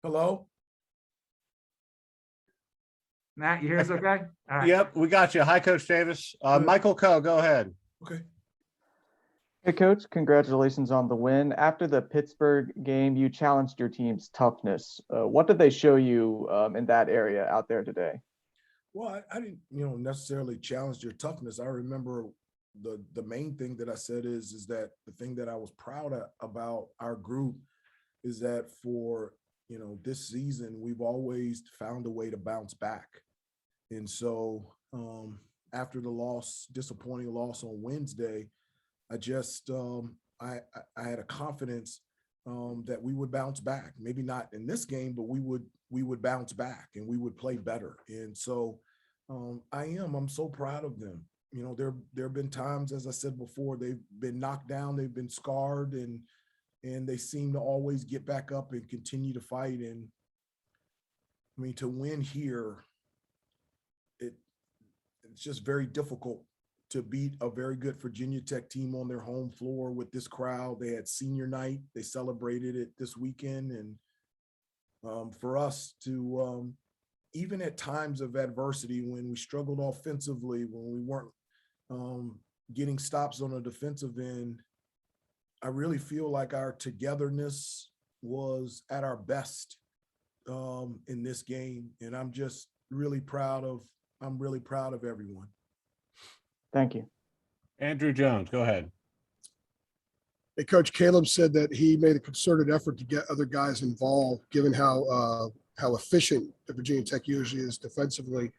Hello? Matt, you hear us okay? All right. Yep, we got you. Hi, Coach Davis. Good. Michael Coe, go ahead. Okay. Hey, Coach, congratulations on the win. After the Pittsburgh game, you challenged your team's toughness. What did they show you in that area out there today? Well, I didn't, necessarily challenge your toughness. I remember the main thing that I said is that the thing that I was proud of about our group is that for, this season, we've always found a way to bounce back. And so after the disappointing loss on Wednesday, I just I had a confidence that we would bounce back. Maybe not in this game, but we would bounce back and we would play better. And so I'm so proud of them. There have been times, as I said before, they've been knocked down, they've been scarred, and they seem to always get back up and continue to fight. And I mean, to win here, it's just very difficult to beat a very good Virginia Tech team on their home floor with this crowd. They had senior night. They celebrated it this weekend. And for us to, even at times of adversity, when we struggled offensively, when we weren't getting stops on the defensive end, I really feel like our togetherness was at our best in this game. And I'm really proud of everyone. Thank you. Andrew Jones, go ahead. Hey, Coach, Caleb said that he made a concerted effort to get other guys involved, given how efficient Virginia Tech usually is defensively.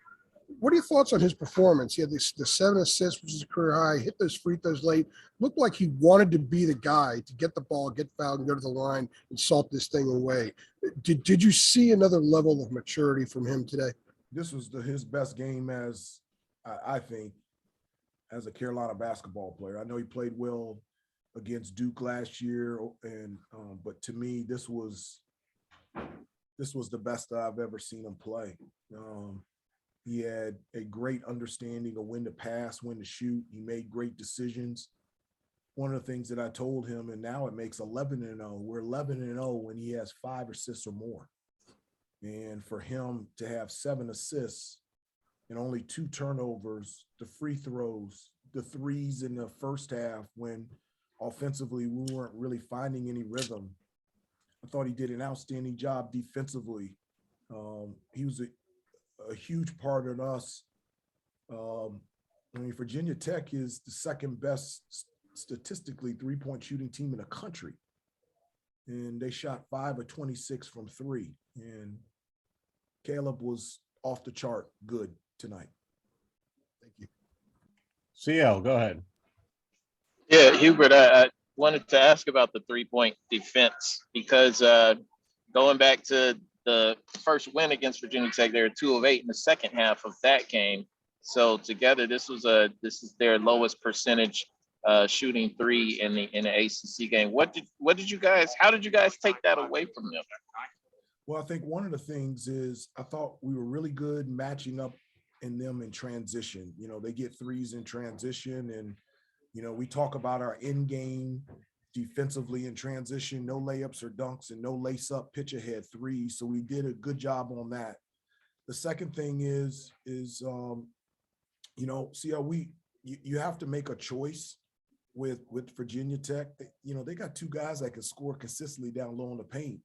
What are your thoughts on his performance? He had the 7 assists, which is a career high, hit those free throws late. Looked like he wanted to be the guy to get the ball, get fouled, and go to the line and salt this thing away. Did you see another level of maturity from him today? This was his best game as I think as a Carolina basketball player. I know he played well against Duke last year, and but to me, this was the best that I've ever seen him play. He had a great understanding of when to pass, when to shoot. He made great decisions. One of the things that I told him, and now it makes 11-0. We're 11-0 when he has 5 assists or more. And for him to have 7 assists and only 2 turnovers, the free throws, the threes in the first half when offensively we weren't really finding any rhythm. I thought he did an outstanding job defensively. He was a huge part of us. Virginia Tech is the second best statistically three-point shooting team in the country. And they shot 5 of 26 from 3. And Caleb was off the chart good tonight. Thank you. CL, go ahead. Yeah, Hubert, I wanted to ask about the 3-point defense because going back to the first win against Virginia Tech, they were 2 of 8 in the second half of that game. So together, this is their lowest percentage shooting 3 in the ACC game. How did you guys take that away from them? Well, I think one of the things is I thought we were really good matching up in them in transition. They get threes in transition, and we talk about our end game defensively in transition, no layups or dunks and no lace up pitch ahead threes. So we did a good job on that. The second thing is you have to make a choice with Virginia Tech. They got 2 guys that can score consistently down low in the paint.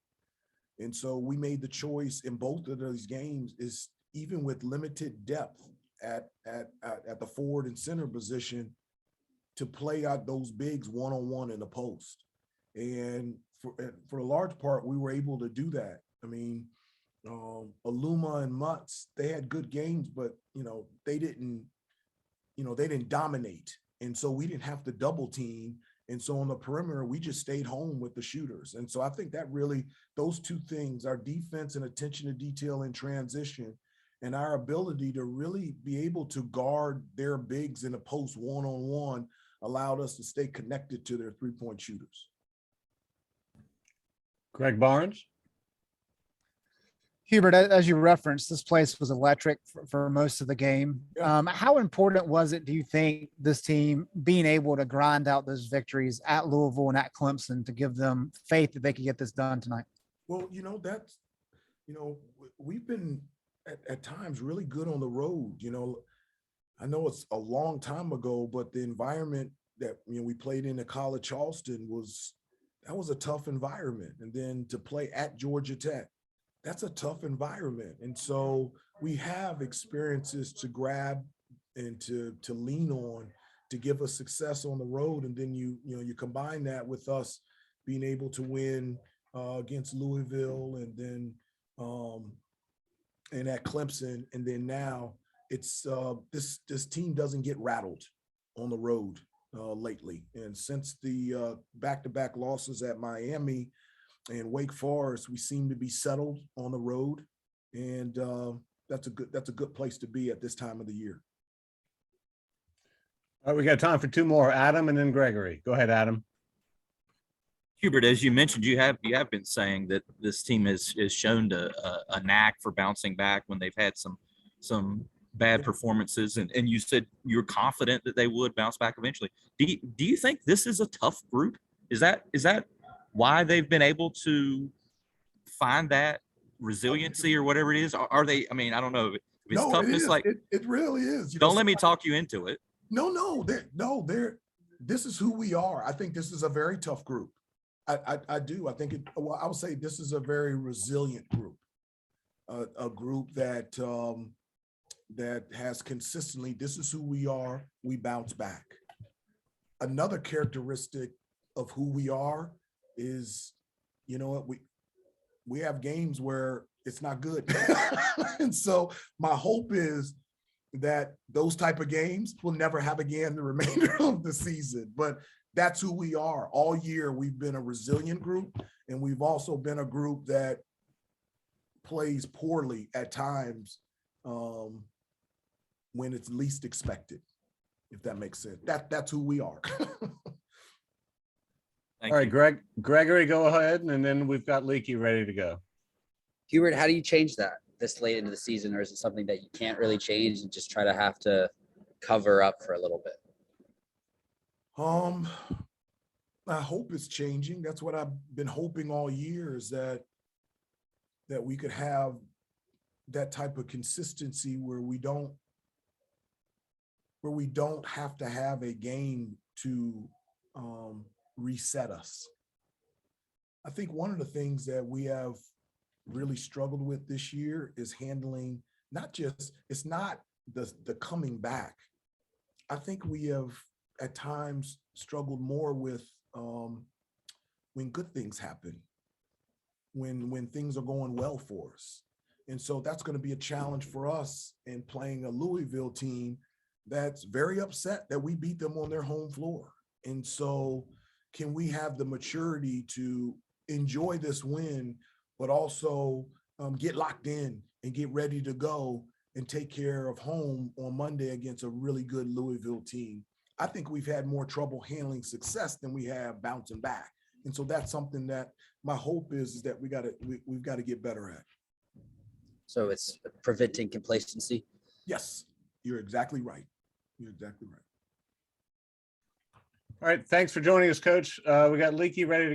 And so we made the choice in both of those games is even with limited depth at the forward and center position to play out those bigs one-on-one in the post. And for a large part, we were able to do that. I mean, Aluma and Mutz, they had good games, but, they didn't dominate. And so we didn't have to double team. And so on the perimeter, we just stayed home with the shooters. And so I think that really, those 2 things, our defense and attention to detail in transition and our ability to really be able to guard their bigs in a post one-on-one allowed us to stay connected to their 3-point shooters. Greg Barnes. Hubert, as you referenced, this place was electric for most of the game. Yeah. How important was it, do you think, this team being able to grind out those victories at Louisville and at Clemson to give them faith that they could get this done tonight? Well, we've been at times really good on the road. I know it's a long time ago, but the environment that we played in at College Charleston was a tough environment. And then to play at Georgia Tech, that's a tough environment. And so we have experiences to grab and to lean on to give us success on the road. And then you combine that with us being able to win against Louisville, and then and at Clemson, and then now it's this team doesn't get rattled on the road lately. And since the back-to-back losses at Miami and Wake Forest, we seem to be settled on the road, and that's a good place to be at this time of the year. All right, we got time for two more. Adam and then Gregory. Go ahead, Adam. Hubert, as you mentioned, you have been saying that this team is shown a knack for bouncing back when they've had some bad performances, and you said you're confident that they would bounce back eventually. Do you think this is a tough group? Is that why they've been able to find that resiliency or whatever it is? Are they? I mean, I don't know if it's toughness. Like it really is. Don't let me talk you into it. No, this is who we are. I think this is a very tough group. I do. I think I would say this is a very resilient group, a group that has consistently, this is who we are. We bounce back. Another characteristic of who we are is, we have games where it's not good. And so my hope is that those type of games will never have again the remainder of the season. But that's who we are. All year we've been a resilient group, and we've also been a group that plays poorly at times when it's least expected, if that makes sense. That's who we are. Thank All right, you. Gregory, go ahead, and then we've got Leaky ready to go. Hubert, how do you change that this late into the season, or is it something that you can't really change and just try to have to cover up for a little bit? I hope it's changing. That's what I've been hoping all year, is that we could have that type of consistency where we don't have to have a game to reset us. I think one of the things that we have really struggled with this year is handling it's not the coming back. I think we have at times struggled more with when good things happen, when things are going well for us. And so that's going to be a challenge for us in playing a Louisville team that's very upset that we beat them on their home floor. And so can we have the maturity to enjoy this win, but also get locked in and get ready to go and take care of home on Monday against a really good Louisville team? I think we've had more trouble handling success than we have bouncing back. And so that's something that my hope is that we've got to get better at. So it's preventing complacency. Yes, you're exactly right. You're exactly right. All right, thanks for joining us, Coach. We got Leaky ready to